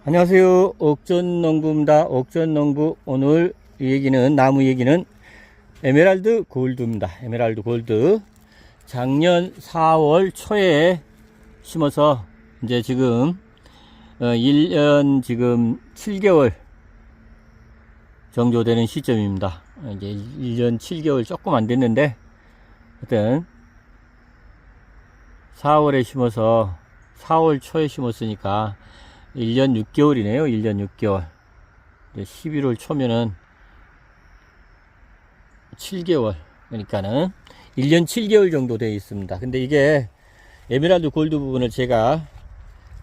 안녕하세요. 옥전농부입니다. 옥전농부. 오늘 나무 얘기는 에메랄드 골드입니다. 에메랄드 골드. 작년 4월 초에 심어서 이제 지금 1년 지금 7개월 정도 되는 시점입니다. 이제 1년 7개월 조금 안 됐는데 하여튼 4월에 심어서 4월 초에 심었으니까 1년 6개월이네요. 1년 6개월. 11월 초면은 7개월. 그러니까는 1년 7개월 정도 되어 있습니다. 근데 이게 에메랄드 골드 부분을 제가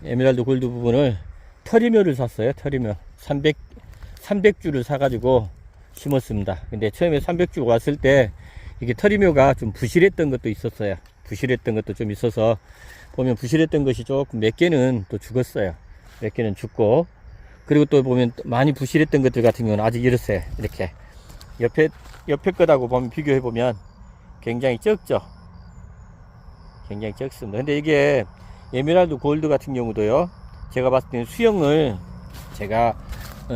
에메랄드 골드 부분을 터리묘를 샀어요. 터리묘 300주를 사가지고 심었습니다. 근데 처음에 300주 왔을 때 이게 터리묘가 좀 부실했던 것도 있었어요. 부실했던 것도 좀 있어서 보면 부실했던 것이 조금 몇 개는 또 죽었어요. 몇 개는 죽고, 그리고 또 보면 많이 부실했던 것들 같은 경우는 아직 이렇어요. 이렇게 옆에 것하고 보면 비교해 보면 굉장히 적죠. 굉장히 적습니다. 근데 이게 에메랄드 골드 같은 경우도요, 제가 봤을 때는 수영을 제가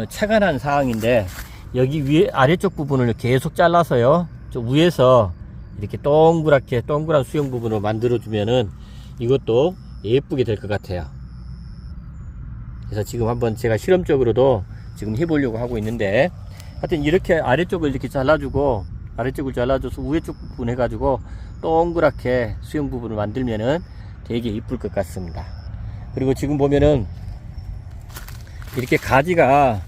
착안한 사항인데, 여기 위에 아래쪽 부분을 계속 잘라서요, 저 위에서 이렇게 동그란 수영 부분으로 만들어 주면은 이것도 예쁘게 될 것 같아요. 그래서 지금 한번 제가 실험적으로도 지금 해보려고 하고 있는데, 하여튼 이렇게 아래쪽을 이렇게 잘라주고, 아래쪽을 잘라줘서 위에 쪽 부분 해가지고 동그랗게 수영 부분을 만들면은 되게 이쁠 것 같습니다. 그리고 지금 보면은 이렇게 가지가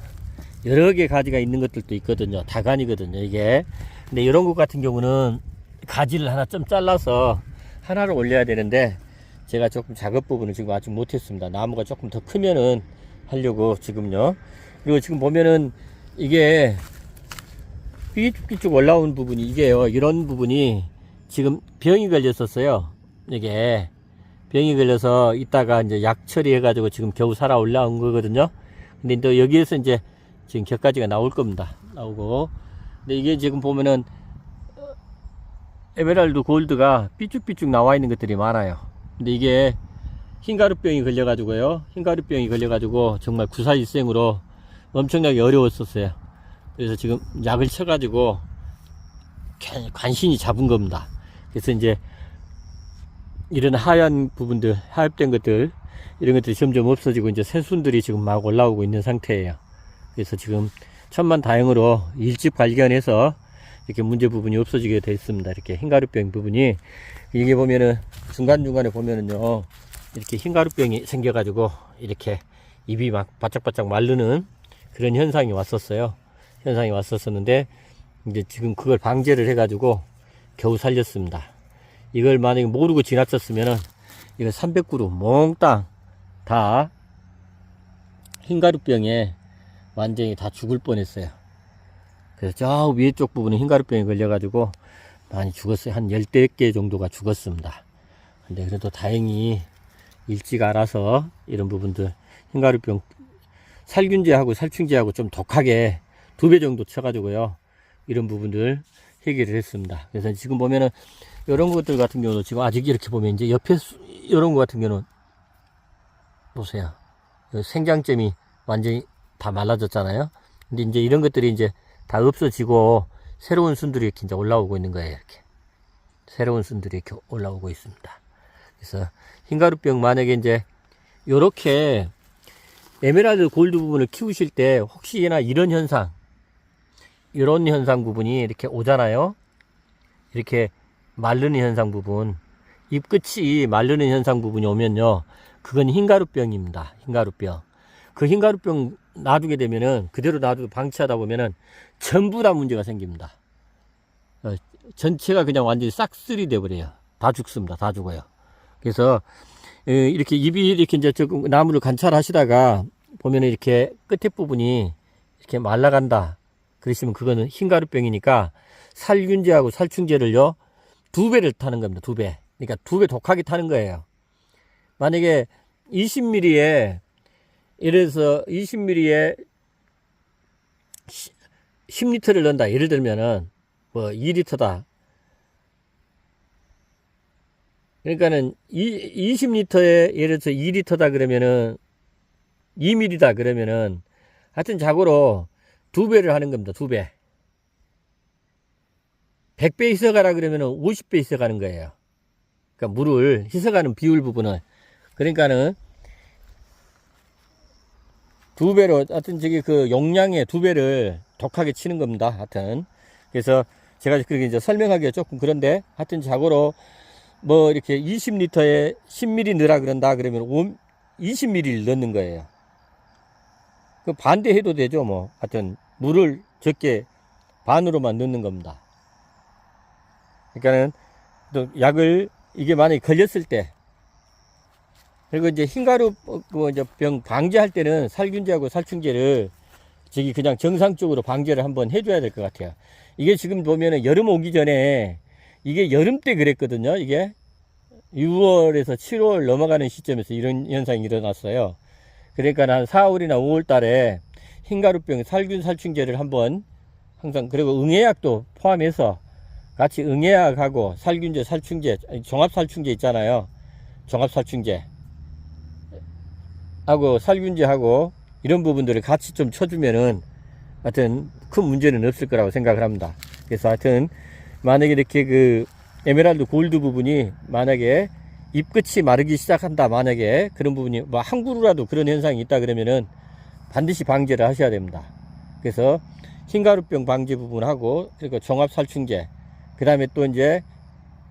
여러 개 가지가 있는 것들도 있거든요. 다간이거든요, 이게. 근데 이런 것 같은 경우는 가지를 하나 좀 잘라서 하나를 올려야 되는데, 제가 조금 작업 부분을 지금 아직 못했습니다. 나무가 조금 더 크면은 하려고 지금요. 그리고 지금 보면은 이게 삐쭉삐쭉 올라온 부분이 이게요. 이런 부분이 지금 병이 걸렸었어요. 이게 병이 걸려서 이따가 이제 약 처리해가지고 지금 겨우 살아 올라온 거거든요. 근데 또 여기에서 이제 지금 격가지가 나올 겁니다. 나오고. 근데 이게 지금 보면은 에메랄드 골드가 삐쭉삐쭉 나와 있는 것들이 많아요. 근데 이게 흰가루병이 걸려가지고요. 흰가루병이 걸려가지고 정말 구사일생으로 엄청나게 어려웠었어요. 그래서 지금 약을 쳐가지고 간신히 잡은 겁니다. 그래서 이제 이런 하얀 부분들, 하엽된 것들, 이런 것들이 점점 없어지고 이제 새순들이 지금 막 올라오고 있는 상태예요. 그래서 지금 천만다행으로 일찍 발견해서 이렇게 문제 부분이 없어지게 되어 있습니다. 이렇게 흰가루병 부분이, 이게 보면은 중간중간에 보면은요, 이렇게 흰가루병이 생겨가지고 이렇게 입이 막 바짝바짝 마르는 그런 현상이 왔었어요. 현상이 왔었었는데, 이제 지금 그걸 방제를 해가지고 겨우 살렸습니다. 이걸 만약에 모르고 지나쳤으면은 이거 300그루 몽땅 다 흰가루병에 완전히 다 죽을 뻔했어요. 그래서 저 위에 쪽 부분에 흰가루병이 걸려가지고 많이 죽었어요. 한 10개 정도가 죽었습니다. 근데 그래도 다행히 일찍 알아서 이런 부분들, 흰가루병 살균제하고 살충제하고 좀 독하게 2배 정도 쳐가지고요, 이런 부분들 해결을 했습니다. 그래서 지금 보면은 이런 것들 같은 경우도 지금 아직 이렇게 보면 이제 옆에 이런 것 같은 경우는 보세요. 생장점이 완전히 다 말라졌잖아요. 근데 이제 이런 것들이 이제 다 없어지고 새로운 순들이 이렇게 이제 올라오고 있는 거예요. 이렇게 새로운 순들이 이렇게 올라오고 있습니다. 그래서 흰가루병 만약에 이제 요렇게 에메랄드 골드 부분을 키우실 때 혹시나 이런 현상 부분이 이렇게 오잖아요. 이렇게 마르는 현상 부분, 잎 끝이 마르는 현상 부분이 오면요, 그건 흰가루병입니다. 흰가루병. 그 흰가루병 놔두게 되면은, 그대로 놔두고 방치하다 보면은 전부 다 문제가 생깁니다. 전체가 그냥 완전히 싹쓸이 돼버려요. 다 죽습니다. 다 죽어요. 그래서 이렇게 잎이 이렇게 이제 나무를 관찰하시다가 보면은 이렇게 끝에 부분이 이렇게 말라간다 그러시면 그거는 흰가루병이니까 살균제하고 살충제를요 2배를 타는 겁니다. 2배. 그러니까 2배 독하게 타는 거예요. 만약에 20ml에 예를 들어서 20ml에 10리터를 넣는다. 예를 들면은 뭐 2리터다. 그러니까는 20리터에 예를 들어서 2리터다 그러면은 2mm다 그러면은 하여튼 자고로 2배를 하는 겁니다. 2배. 100배 희석하라 그러면은 50배 희석하는 거예요. 그러니까 물을 희석하는 비율 부분을. 그러니까는 2배로, 하여튼 저기 그 용량의 2배를 독하게 치는 겁니다. 하여튼. 그래서 제가 그렇게 이제 설명하기가 조금 그런데, 하여튼 자고로 뭐 이렇게 20리터에 10ml 넣으라 그런다 그러면 20ml를 넣는 거예요. 그 반대해도 되죠, 뭐. 하여튼 물을 적게 반으로만 넣는 겁니다. 그러니까는 또 약을 이게 만약에 걸렸을 때, 그리고 이제 흰가루 이제 병 방제할 때는 살균제하고 살충제를 저기 그냥 정상적으로 방제를 한번 해줘야 될 것 같아요. 이게 지금 보면은 여름 오기 전에 이게 여름 때 그랬거든요. 이게 6월에서 7월 넘어가는 시점에서 이런 현상이 일어났어요. 그러니까 한 4월이나 5월 달에 흰가루병 살균 살충제를 한번 항상, 그리고 응애약도 포함해서 같이 응애약하고 살균제 살충제, 종합살충제 있잖아요. 종합살충제 하고 살균제하고 이런 부분들을 같이 좀 쳐주면은 하여튼 큰 문제는 없을 거라고 생각을 합니다. 그래서 하여튼 만약에 이렇게 그 에메랄드 골드 부분이 만약에 잎끝이 마르기 시작한다, 만약에 그런 부분이 뭐 한 그루라도 그런 현상이 있다 그러면은 반드시 방제를 하셔야 됩니다. 그래서 흰가루병 방제 부분하고, 그리고 종합살충제, 그 다음에 또 이제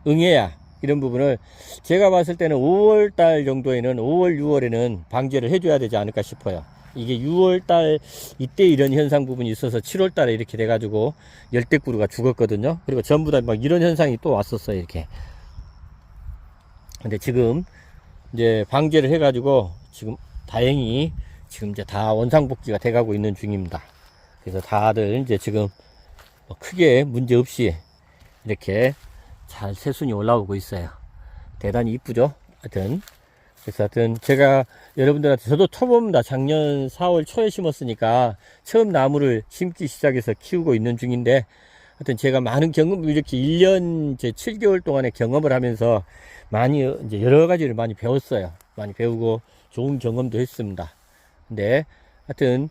응애약 이런 부분을 제가 봤을 때는 5월달 정도에는, 5월 6월에는 방제를 해줘야 되지 않을까 싶어요. 이게 6월달 이때 이런 현상 부분이 있어서 7월달에 이렇게 돼가지고 열대구루가 죽었거든요. 그리고 전부 다 막 이런 현상이 또 왔었어요, 이렇게. 근데 지금 이제 방제를 해가지고 지금 다행히 지금 이제 다 원상복귀가 돼가고 있는 중입니다. 그래서 다들 이제 지금 뭐 크게 문제 없이 이렇게 잘 새순이 올라오고 있어요. 대단히 이쁘죠? 하여튼. 그래서 하여튼 제가 여러분들한테, 저도 초보입니다. 작년 4월 초에 심었으니까 처음 나무를 심기 시작해서 키우고 있는 중인데, 하여튼 제가 많은 경험, 이렇게 1년 이제 7개월 동안의 경험을 하면서 많이 이제 여러 가지를 많이 배웠어요. 많이 배우고 좋은 경험도 했습니다. 근데 하여튼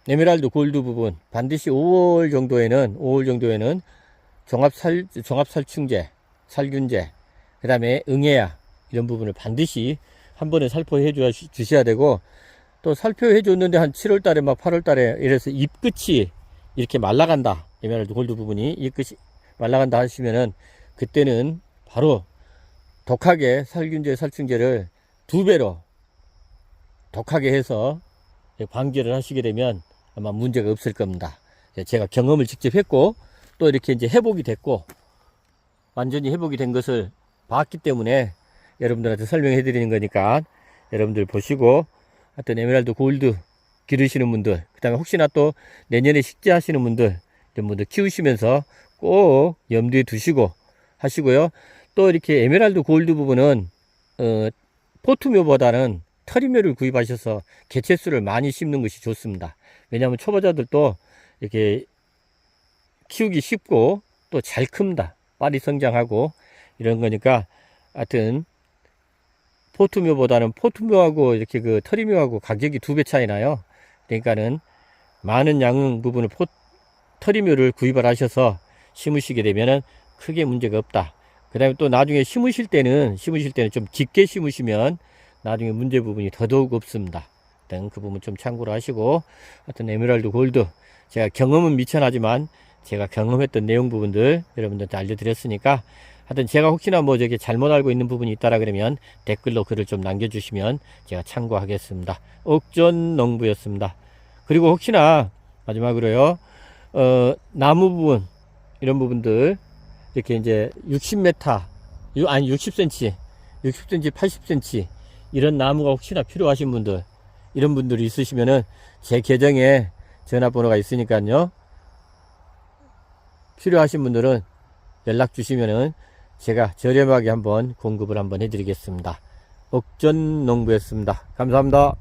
에메랄드 골드 부분 반드시 5월 정도에는 종합살충제, 살균제, 그 다음에 응애약 이런 부분을 반드시 한 번에 살포해 주셔야 되고, 또 살포해 줬는데 한 7월 달에 막 8월 달에 이래서 잎끝이 이렇게 말라간다, 에메랄드 골드 부분이 잎끝이 말라간다 하시면은 그때는 바로 독하게 살균제, 살충제를 2배로 독하게 해서 방제를 하시게 되면 아마 문제가 없을 겁니다. 제가 경험을 직접 했고, 또 이렇게 이제 회복이 됐고, 완전히 회복이 된 것을 봤기 때문에 여러분들한테 설명해 드리는 거니까 여러분들 보시고, 하여튼 에메랄드 골드 기르시는 분들, 그 다음에 혹시나 또 내년에 식재하시는 분들, 이런 분들 키우시면서 꼭 염두에 두시고 하시고요. 또 이렇게 에메랄드 골드 부분은 포트묘보다는 터리묘를 구입하셔서 개체수를 많이 심는 것이 좋습니다. 왜냐하면 초보자들도 이렇게 키우기 쉽고 또 잘 큽니다. 빨리 성장하고 이런 거니까, 하여튼 포트묘보다는, 포트묘하고 이렇게 그 터리묘하고 가격이 2배 차이 나요. 그러니까는 많은 양 부분을 터리묘를 구입을 하셔서 심으시게 되면은 크게 문제가 없다. 그 다음에 또 나중에 심으실 때는 좀 깊게 심으시면 나중에 문제 부분이 더더욱 없습니다. 그 부분 좀 참고로 하시고, 하여튼 에메랄드 골드 제가 경험은 미천하지만 제가 경험했던 내용 부분들 여러분들한테 알려드렸으니까, 하여튼 제가 혹시나 뭐 저기 잘못 알고 있는 부분이 있다라 그러면 댓글로 글을 좀 남겨주시면 제가 참고하겠습니다. 옥전농부였습니다. 그리고 혹시나 마지막으로요, 나무 부분 이런 부분들 이렇게 이제 60m, 아니 60cm, 80cm 이런 나무가 혹시나 필요하신 분들, 이런 분들이 있으시면은 제 계정에 전화번호가 있으니까요. 필요하신 분들은 연락 주시면은 제가 저렴하게 한번 공급을 한번 해드리겠습니다. 옥전농부였습니다. 감사합니다.